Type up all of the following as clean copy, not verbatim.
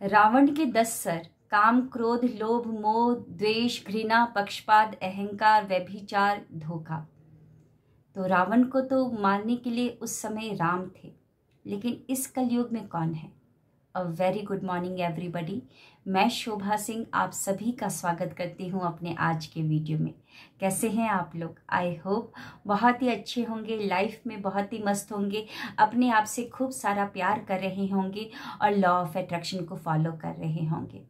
रावण के 10 सर, काम, क्रोध, लोभ, मोह, द्वेष, घृणा, पक्षपात, अहंकार, व्यभिचार, धोखा। तो रावण को तो मारने के लिए उस समय राम थे, लेकिन इस कलयुग में कौन है? A very good morning everybody. मैं शोभा सिंह आप सभी का स्वागत करती हूँ अपने आज के वीडियो में। कैसे हैं आप लोग? आई होप बहुत ही अच्छे होंगे, लाइफ में बहुत ही मस्त होंगे, अपने आप से खूब सारा प्यार कर रहे होंगे और लॉ ऑफ अट्रैक्शन को फॉलो कर रहे होंगे।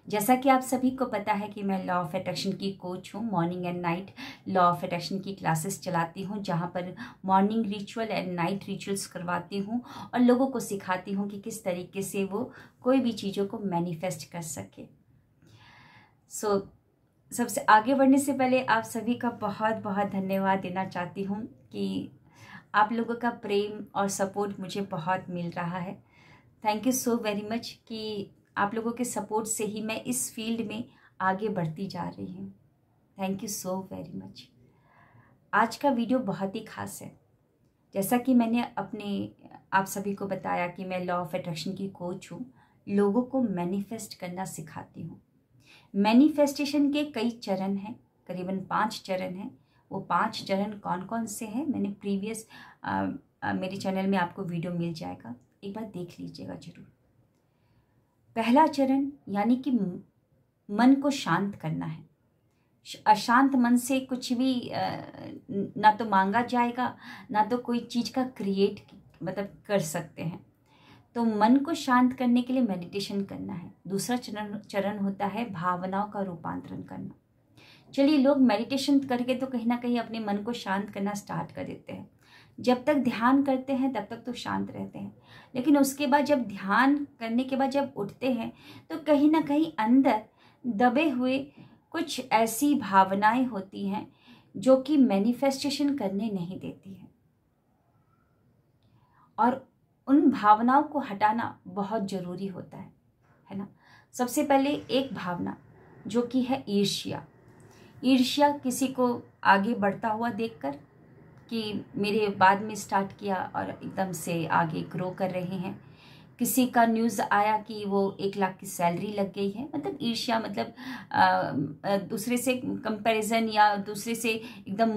जैसा कि आप सभी को पता है कि मैं लॉ ऑफ अट्रैक्शन की कोच हूँ। Morning and night law of attraction की क्लासेस चलाती हूँ, जहाँ पर morning ritual and night rituals करवाती हूँ और लोगों को सिखाती हूँ कि किस तरीके से वो कोई भी चीज़ों को मैनिफेस्ट कर सके। सबसे आगे बढ़ने से पहले आप सभी का बहुत बहुत धन्यवाद देना चाहती हूँ कि आप लोगों का प्रेम और सपोर्ट मुझे बहुत मिल रहा है। Thank you so very much कि आप लोगों के सपोर्ट से ही मैं इस फील्ड में आगे बढ़ती जा रही हूँ। Thank you so very much. आज का वीडियो बहुत ही खास है। जैसा कि मैंने आप सभी को बताया कि मैं लॉ ऑफ अट्रैक्शन की कोच हूँ, लोगों को मैनिफेस्ट करना सिखाती हूँ। मैनिफेस्टेशन के कई चरण हैं, करीबन 5 चरण हैं। वो 5 चरण कौन कौन से हैं मैंने प्रीवियस मेरे चैनल में आपको वीडियो मिल जाएगा, एक बार देख लीजिएगा जरूर। पहला चरण यानी कि मन को शांत करना है। अशांत मन से कुछ भी ना तो मांगा जाएगा, ना तो कोई चीज़ का क्रिएट कर सकते हैं। तो मन को शांत करने के लिए मेडिटेशन करना है। दूसरा चरण होता है भावनाओं का रूपांतरण करना। चलिए, लोग मेडिटेशन करके तो कहीं ना कहीं अपने मन को शांत करना स्टार्ट कर देते हैं। जब तक ध्यान करते हैं तब तक तो शांत रहते हैं, लेकिन उसके बाद जब ध्यान करने के बाद जब उठते हैं तो कहीं ना कहीं अंदर दबे हुए कुछ ऐसी भावनाएं होती हैं जो कि मैनिफेस्टेशन करने नहीं देती हैं, और उन भावनाओं को हटाना बहुत ज़रूरी होता है ना। सबसे पहले एक भावना जो कि है ईर्ष्या। ईर्ष्या किसी को आगे बढ़ता हुआ देखकर कि मेरे बाद में स्टार्ट किया और एकदम से आगे ग्रो कर रहे हैं। किसी का न्यूज़ आया कि वो 1 लाख की सैलरी लग गई है, मतलब ईर्ष्या, मतलब दूसरे से कंपैरिजन या दूसरे से एकदम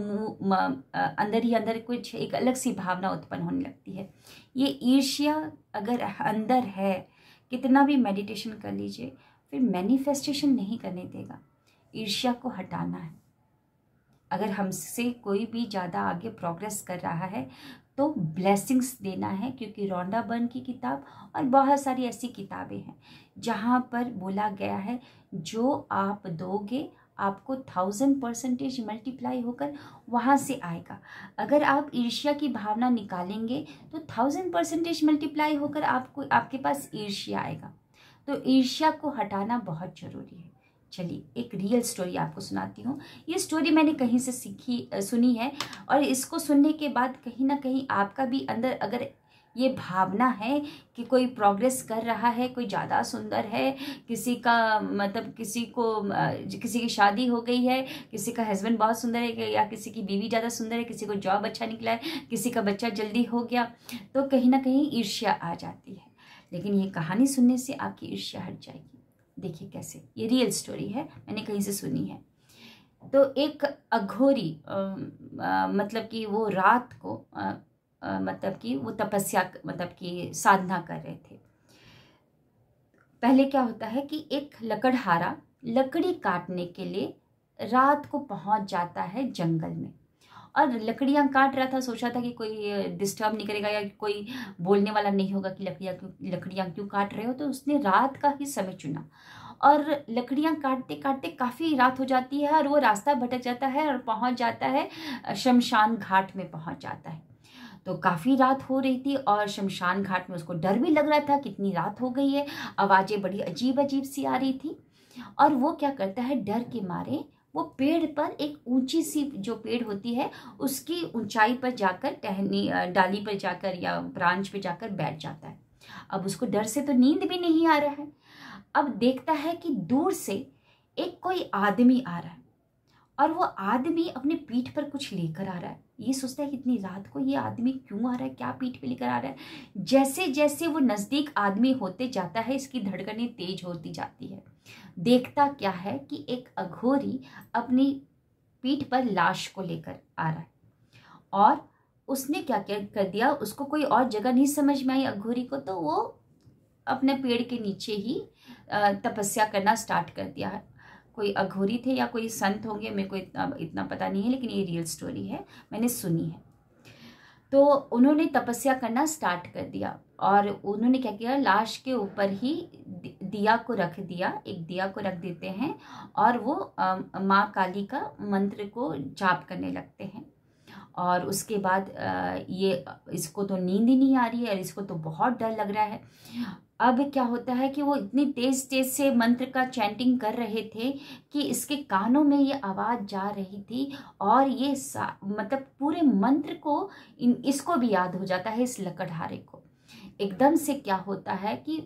अंदर ही अंदर कुछ एक अलग सी भावना उत्पन्न होने लगती है। ये ईर्ष्या अगर अंदर है, कितना भी मेडिटेशन कर लीजिए, फिर मैनिफेस्टेशन नहीं करने देगा। ईर्ष्या को हटाना है। अगर हमसे कोई भी ज़्यादा आगे प्रोग्रेस कर रहा है तो ब्लेसिंग्स देना है, क्योंकि रोंडा बर्न की किताब और बहुत सारी ऐसी किताबें हैं जहाँ पर बोला गया है जो आप दोगे आपको 1000% मल्टीप्लाई होकर वहाँ से आएगा। अगर आप ईर्ष्या की भावना निकालेंगे तो 1000% मल्टीप्लाई होकर आपके पास ईर्ष्या आएगा। तो ईर्ष्या को हटाना बहुत ज़रूरी है। चलिए, एक रियल स्टोरी आपको सुनाती हूँ। ये स्टोरी मैंने कहीं से सुनी है, और इसको सुनने के बाद कहीं ना कहीं आपका भी अंदर अगर ये भावना है कि कोई प्रोग्रेस कर रहा है, कोई ज़्यादा सुंदर है, किसी का मतलब किसी की शादी हो गई है, किसी का हस्बैंड बहुत सुंदर है, या किसी की बीवी ज़्यादा सुंदर है, किसी को जॉब अच्छा निकला है, किसी का बच्चा जल्दी हो गया, तो कहीं ना कहीं ईर्ष्या आ जाती है। लेकिन ये कहानी सुनने से आपकी ईर्ष्या हट जाएगी। देखिए कैसे, ये रियल स्टोरी है, मैंने कहीं से सुनी है। तो एक अघोरी मतलब कि वो रात को मतलब कि वो तपस्या मतलब कि साधना कर रहे थे। पहले क्या होता है कि एक लकड़हारा लकड़ी काटने के लिए रात को पहुंच जाता है जंगल में, और लकड़ियां काट रहा था। सोचा था कि कोई डिस्टर्ब नहीं करेगा या कोई बोलने वाला नहीं होगा कि लकड़ियां क्यों काट रहे हो, तो उसने रात का ही समय चुना। और लकड़ियां काटते काटते काफ़ी रात हो जाती है और वो रास्ता भटक जाता है और पहुंच जाता है शमशान घाट में पहुंच जाता है। तो काफ़ी रात हो रही थी और शमशान घाट में उसको डर भी लग रहा था, कितनी रात हो गई है, आवाज़ें बड़ी अजीब अजीब सी आ रही थी। और वो क्या करता है, डर के मारे वो पेड़ पर, एक ऊंची सी जो पेड़ होती है उसकी ऊंचाई पर जाकर, टहनी डाली पर जाकर या ब्रांच पे जाकर बैठ जाता है। अब उसको डर से तो नींद भी नहीं आ रहा है। अब देखता है कि दूर से एक कोई आदमी आ रहा है, और वो आदमी अपने पीठ पर कुछ लेकर आ रहा है। ये सोचता है कि इतनी रात को ये आदमी क्यों आ रहा है, क्या पीठ पे लेकर आ रहा है। जैसे जैसे वो नज़दीक आदमी होते जाता है, इसकी धड़कनें तेज होती जाती है। देखता क्या है कि एक अघोरी अपनी पीठ पर लाश को लेकर आ रहा है, और उसने क्या क्या कर दिया, उसको कोई और जगह नहीं समझ में आई अघोरी को, तो वो अपने पेड़ के नीचे ही तपस्या करना स्टार्ट कर दिया है। कोई अघोरी थे या कोई संत होंगे, मेरे को इतना पता नहीं है, लेकिन ये रियल स्टोरी है, मैंने सुनी है। तो उन्होंने तपस्या करना स्टार्ट कर दिया, और उन्होंने क्या किया, लाश के ऊपर ही दिया को रख दिया, एक दिया को रख देते हैं, और वो माँ काली का मंत्र को जाप करने लगते हैं। और उसके बाद ये इसको तो नींद ही नहीं आ रही है, और इसको तो बहुत डर लग रहा है। अब क्या होता है कि वो इतनी तेज तेज से मंत्र का चैंटिंग कर रहे थे कि इसके कानों में ये आवाज़ जा रही थी, और ये मतलब पूरे मंत्र को इसको भी याद हो जाता है, इस लकड़हारे को। एकदम से क्या होता है कि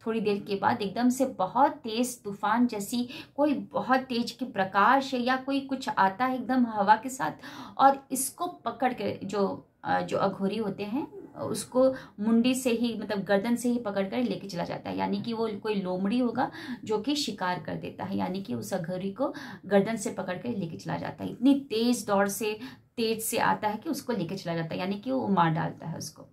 थोड़ी देर के बाद एकदम से बहुत तेज तूफान जैसी कोई बहुत तेज की प्रकाश या कोई कुछ आता है एकदम हवा के साथ, और इसको पकड़ के जो अघोरी होते हैं उसको मुंडी से ही, मतलब गर्दन से ही पकड़ कर लेके चला जाता है। यानी कि वो कोई लोमड़ी होगा जो कि शिकार कर देता है, यानी कि उस अघोरी को गर्दन से पकड़ कर लेके चला जाता है। इतनी तेज दौड़ से तेज से आता है कि उसको लेके चला जाता है, यानी कि वो मार डालता है उसको।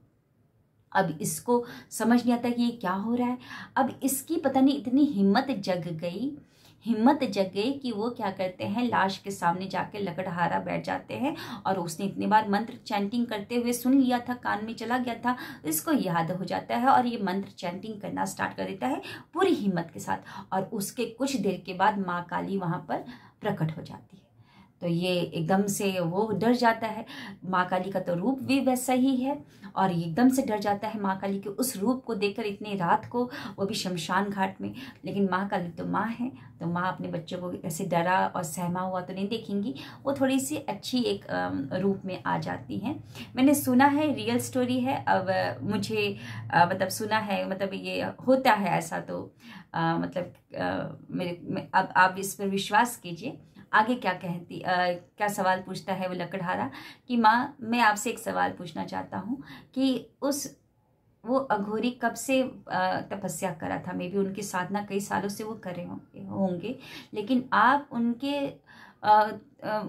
अब इसको समझ नहीं आता कि ये क्या हो रहा है। अब इसकी पता नहीं इतनी हिम्मत जग गई कि वो क्या करते हैं, लाश के सामने जाके लकड़हारा बैठ जाते हैं, और उसने इतनी बार मंत्र चैंटिंग करते हुए सुन लिया था, कान में चला गया था, इसको याद हो जाता है, और ये मंत्र चैंटिंग करना स्टार्ट कर देता है पूरी हिम्मत के साथ। और उसके कुछ देर के बाद माँ काली वहाँ पर प्रकट हो जाती है। तो ये एकदम से वो डर जाता है। माँ काली का तो रूप भी वैसा ही है, और एकदम से डर जाता है माँ काली के उस रूप को देखकर इतनी रात को, वो भी शमशान घाट में। लेकिन माँ काली तो माँ है, तो माँ अपने बच्चों को ऐसे डरा और सहमा हुआ तो नहीं देखेंगी, वो थोड़ी सी अच्छी एक रूप में आ जाती हैं। मैंने सुना है, रियल स्टोरी है। अब मुझे मतलब सुना है, मतलब ये होता है ऐसा, तो मतलब अब आप इस पर विश्वास कीजिए। आगे क्या कहती क्या सवाल पूछता है वो लकड़हारा कि माँ, मैं आपसे एक सवाल पूछना चाहता हूँ कि वो अघोरी कब से तपस्या करा था। मे बी उनकी साधना कई सालों से वो करे होंगे, लेकिन आप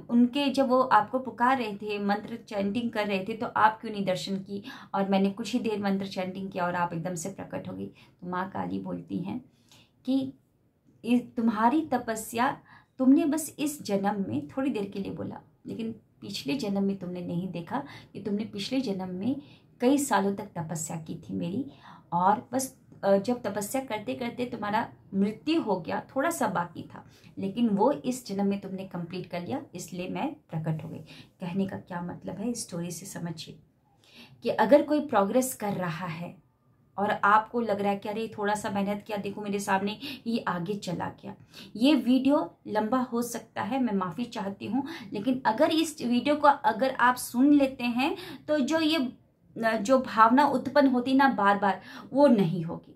उनके जब वो आपको पुकार रहे थे, मंत्र चैंटिंग कर रहे थे, तो आप क्यों नहीं दर्शन की, और मैंने कुछ ही देर मंत्र चैंटिंग किया और आप एकदम से प्रकट हो गई। तो माँ काली बोलती हैं कि तुम्हारी तपस्या तुमने बस इस जन्म में थोड़ी देर के लिए बोला, लेकिन पिछले जन्म में तुमने नहीं देखा कि तुमने पिछले जन्म में कई सालों तक तपस्या की थी मेरी, और बस जब तपस्या करते करते तुम्हारा मृत्यु हो गया, थोड़ा सा बाकी था, लेकिन वो इस जन्म में तुमने कंप्लीट कर लिया, इसलिए मैं प्रकट हो गई। कहने का क्या मतलब है, स्टोरी से समझिए कि अगर कोई प्रोग्रेस कर रहा है और आपको लग रहा है कि अरे थोड़ा सा मेहनत किया, देखो मेरे सामने ये आगे चला गया। ये वीडियो लंबा हो सकता है, मैं माफ़ी चाहती हूँ, लेकिन अगर इस वीडियो को अगर आप सुन लेते हैं तो जो भावना उत्पन्न होती ना बार बार, वो नहीं होगी,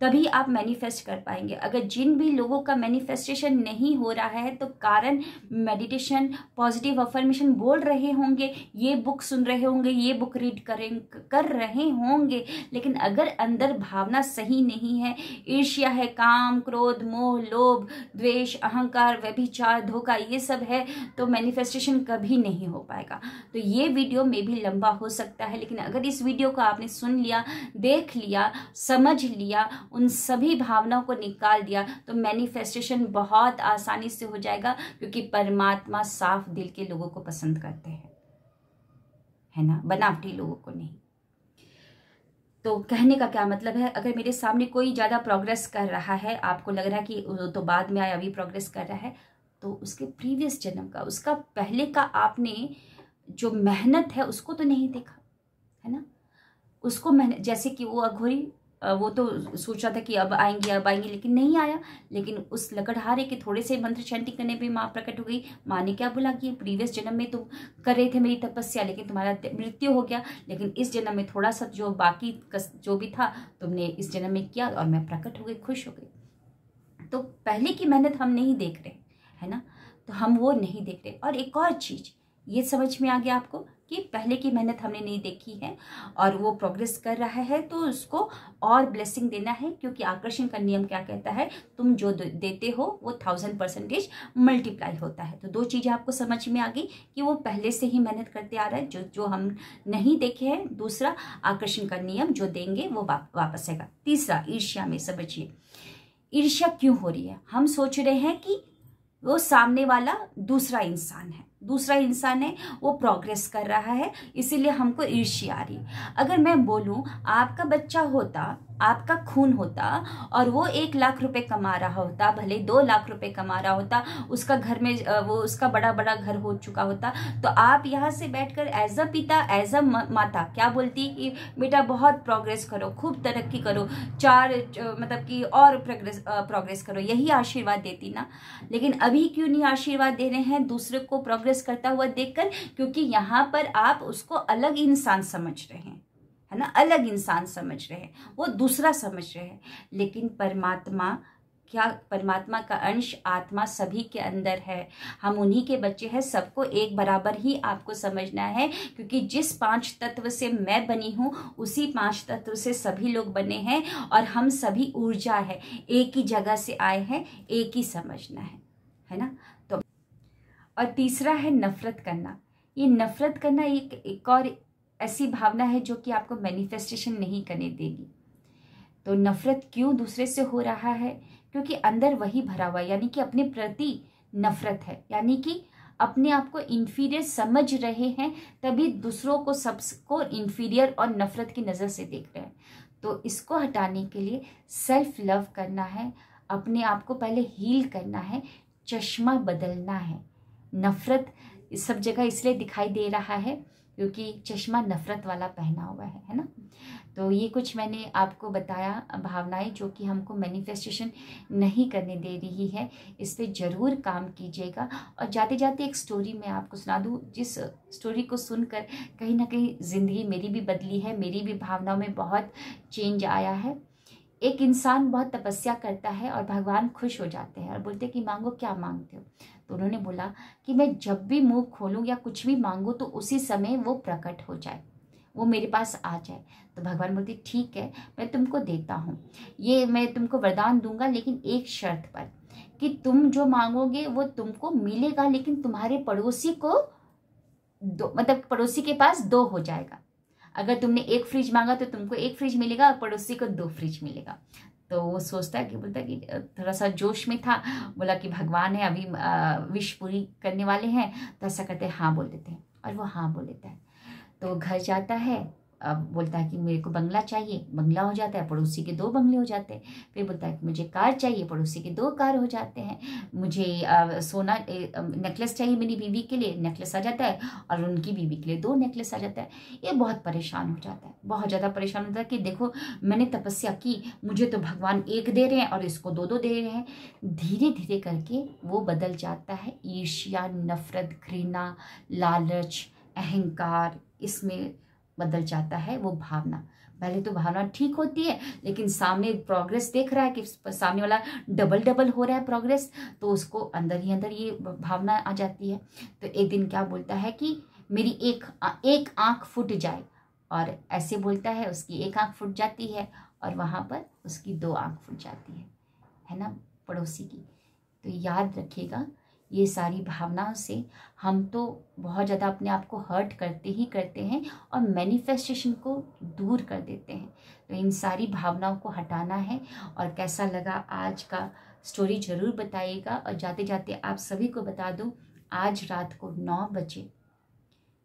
तभी आप मैनिफेस्ट कर पाएंगे। अगर जिन भी लोगों का मैनिफेस्टेशन नहीं हो रहा है तो कारण मेडिटेशन, पॉजिटिव अफर्मेशन बोल रहे होंगे, ये बुक सुन रहे होंगे, ये बुक रीड कर रहे होंगे, लेकिन अगर अंदर भावना सही नहीं है, ईर्ष्या है, काम, क्रोध, मोह, लोभ, द्वेष, अहंकार, व्यभिचार, धोखा, ये सब है, तो मैनिफेस्टेशन कभी नहीं हो पाएगा। तो ये वीडियो में भी लंबा हो सकता है, लेकिन अगर इस वीडियो को आपने सुन लिया, देख लिया, समझ लिया, उन सभी भावनाओं को निकाल दिया, तो मैनिफेस्टेशन बहुत आसानी से हो जाएगा, क्योंकि परमात्मा साफ दिल के लोगों को पसंद करते हैं, है ना, बनावटी लोगों को नहीं। तो कहने का क्या मतलब है, अगर मेरे सामने कोई ज़्यादा प्रोग्रेस कर रहा है, आपको लग रहा है कि तो बाद में आया, अभी प्रोग्रेस कर रहा है, तो उसके प्रीवियस जन्म का, उसका पहले का आपने जो मेहनत है उसको तो नहीं देखा, है ना। उसको मेहनत, जैसे कि वो अघोरी, वो तो सोच रहा था कि अब आएंगे, लेकिन नहीं आया, लेकिन उस लकड़हारे के थोड़े से मंत्र चैंटिंग करने पे माँ प्रकट हो गई। माँ ने क्या बोला कि प्रीवियस जन्म में तुम कर रहे थे मेरी तपस्या, लेकिन तुम्हारा मृत्यु हो गया, लेकिन इस जन्म में थोड़ा सा जो बाकी जो भी था तुमने इस जन्म में किया, और मैं प्रकट हो गई, खुश हो गई। तो पहले की मेहनत हम नहीं देख रहे, है ना। तो हम वो नहीं देख रहे। और एक और चीज़ ये समझ में आ गया आपको कि पहले की मेहनत हमने नहीं देखी है और वो प्रोग्रेस कर रहा है, तो उसको और ब्लेसिंग देना है, क्योंकि आकर्षण का नियम क्या कहता है, तुम जो देते हो वो 1000% मल्टीप्लाई होता है। तो दो चीज़ें आपको समझ में आ गई कि वो पहले से ही मेहनत करते आ रहा है, जो हम नहीं देखे हैं। दूसरा, आकर्षण का नियम, जो देंगे वो वापस आएगा। तीसरा, ईर्ष्या में समझिए, ईर्ष्या क्यों हो रही है। हम सोच रहे हैं कि वो सामने वाला दूसरा इंसान है, वो प्रोग्रेस कर रहा है, इसीलिए हमको ईर्ष्या आ रही है। अगर मैं बोलूं आपका बच्चा होता, आपका खून होता और वो 1 लाख रुपए कमा रहा होता, भले 2 लाख रुपए कमा रहा होता, उसका घर में वो उसका बड़ा बड़ा घर हो चुका होता, तो आप यहाँ से बैठकर एज अ पिता, एज अ माता क्या बोलती कि बेटा बहुत प्रोग्रेस करो, खूब तरक्की करो, मतलब कि और प्रोग्रेस करो, यही आशीर्वाद देती ना। लेकिन अभी क्यों नहीं आशीर्वाद दे रहे हैं दूसरे को प्रोग्रेस करता हुआ देखकर? क्योंकि यहाँ पर आप उसको अलग इंसान समझ रहे हैं, है ना, अलग इंसान समझ रहे हैं, वो दूसरा समझ रहे हैं। लेकिन परमात्मा क्या, परमात्मा का अंश आत्मा सभी के अंदर है, हम उन्हीं के बच्चे हैं, सबको एक बराबर ही आपको समझना है। क्योंकि जिस 5 तत्व से मैं बनी हूँ उसी 5 तत्व से सभी लोग बने हैं और हम सभी ऊर्जा है, एक ही जगह से आए हैं, एक ही समझना है ना। तो और तीसरा है नफरत करना। ये नफरत करना एक और ऐसी भावना है जो कि आपको मैनिफेस्टेशन नहीं करने देगी। तो नफरत क्यों दूसरे से हो रहा है? क्योंकि अंदर वही भरा हुआ, यानी कि अपने प्रति नफरत है, यानी कि अपने आप को इंफीरियर समझ रहे हैं, तभी दूसरों को सबको इंफीरियर और नफरत की नज़र से देख रहे हैं। तो इसको हटाने के लिए सेल्फ लव करना है, अपने आप को पहले हील करना है, चश्मा बदलना है। नफरत सब जगह इसलिए दिखाई दे रहा है क्योंकि चश्मा नफरत वाला पहना हुआ है ना। तो ये कुछ मैंने आपको बताया भावनाएं जो कि हमको मैनिफेस्टेशन नहीं करने दे रही है। इस पे ज़रूर काम कीजिएगा। और जाते जाते एक स्टोरी मैं आपको सुना दूँ, जिस स्टोरी को सुनकर कहीं ना कहीं ज़िंदगी मेरी भी बदली है, मेरी भी भावनाओं में बहुत चेंज आया है। एक इंसान बहुत तपस्या करता है और भगवान खुश हो जाते हैं और बोलते हैं कि मांगो, क्या मांगते हो? तो उन्होंने बोला कि मैं जब भी मुंह खोलूं या कुछ भी मांगू तो उसी समय वो प्रकट हो जाए, वो मेरे पास आ जाए। तो भगवान बोलते ठीक है, मैं तुमको देता हूँ, ये मैं तुमको वरदान दूंगा, लेकिन एक शर्त पर कि तुम जो मांगोगे वो तुमको मिलेगा, लेकिन तुम्हारे पड़ोसी को दो, मतलब पड़ोसी के पास 2 हो जाएगा। अगर तुमने 1 फ्रिज मांगा तो तुमको 1 फ्रिज मिलेगा और पड़ोसी को 2 फ्रिज मिलेगा। तो वो सोचता है कि, बोलता है कि थोड़ा सा जोश में था, बोला कि भगवान है, अभी विश पूरी करने वाले हैं, तो ऐसा करते हैं हाँ बोल देते हैं, और वो हाँ बोल देता है। तो घर जाता है, अब बोलता है कि मेरे को बंगला चाहिए, बंगला हो जाता है, पड़ोसी के 2 बंगले हो जाते हैं। फिर बोलता है कि मुझे कार चाहिए, पड़ोसी के 2 कार हो जाते हैं। मुझे सोना नेकलेस चाहिए मेरी बीवी के लिए, नेकलेस आ जाता है, और उनकी बीवी के लिए 2 नेकलेस आ जाता है। ये बहुत परेशान हो जाता है, बहुत ज़्यादा परेशान होता है कि देखो मैंने तपस्या की, मुझे तो भगवान 1 दे रहे हैं और इसको 2 दे रहे हैं। धीरे धीरे करके वो बदल जाता है, ईर्ष्या, नफरत, घृणा, लालच, अहंकार, इसमें बदल जाता है वो भावना। पहले तो भावना ठीक होती है, लेकिन सामने प्रोग्रेस देख रहा है कि सामने वाला डबल हो रहा है प्रोग्रेस, तो उसको अंदर ही अंदर ये भावना आ जाती है। तो एक दिन क्या बोलता है कि मेरी एक आंख फूट जाए, और ऐसे बोलता है, उसकी 1 आंख फूट जाती है और वहाँ पर उसकी 2 आंख फूट जाती है ना, पड़ोसी की। तो याद रखिएगा, ये सारी भावनाओं से हम तो बहुत ज़्यादा अपने आप को हर्ट करते ही करते हैं और मैनिफेस्टेशन को दूर कर देते हैं। तो इन सारी भावनाओं को हटाना है। और कैसा लगा आज का स्टोरी ज़रूर बताइएगा। और जाते जाते आप सभी को बता दूं, आज रात को 9 बजे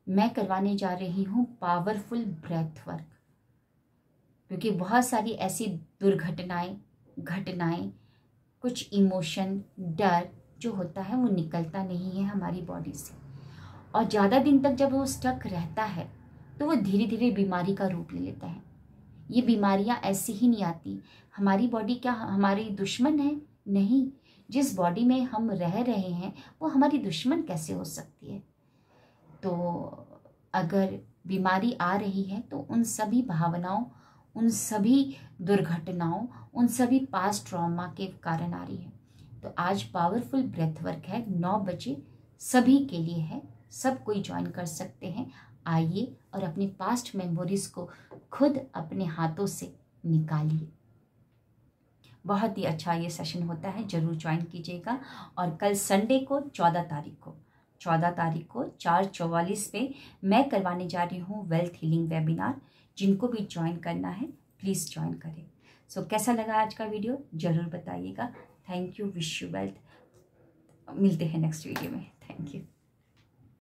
मैं करवाने जा रही हूँ पावरफुल ब्रेथ वर्क, क्योंकि बहुत सारी ऐसी घटनाएं, कुछ इमोशन, डर जो होता है वो निकलता नहीं है हमारी बॉडी से, और ज़्यादा दिन तक जब वो स्टक रहता है तो वो धीरे धीरे बीमारी का रूप ले लेता है। ये बीमारियां ऐसी ही नहीं आती। हमारी बॉडी क्या हमारी दुश्मन है? नहीं। जिस बॉडी में हम रह रहे हैं वो हमारी दुश्मन कैसे हो सकती है? तो अगर बीमारी आ रही है तो उन सभी भावनाओं, उन सभी दुर्घटनाओं, उन सभी पास्ट ट्रॉमा के कारण आ रही है। तो आज पावरफुल ब्रेथ वर्क है, 9 बजे सभी के लिए है, सब कोई ज्वाइन कर सकते हैं। आइए और अपनी पास्ट मेमोरीज को खुद अपने हाथों से निकालिए। बहुत ही अच्छा ये सेशन होता है, ज़रूर ज्वाइन कीजिएगा। और कल संडे को 14 तारीख को 4:44 पे मैं करवाने जा रही हूँ वेल्थ हीलिंग वेबिनार। जिनको भी ज्वाइन करना है प्लीज़ ज्वाइन करें। सो कैसा लगा आज का वीडियो ज़रूर बताइएगा। Thank you, wish you wealth. मिलते हैं नेक्स्ट वीडियो में। Thank you.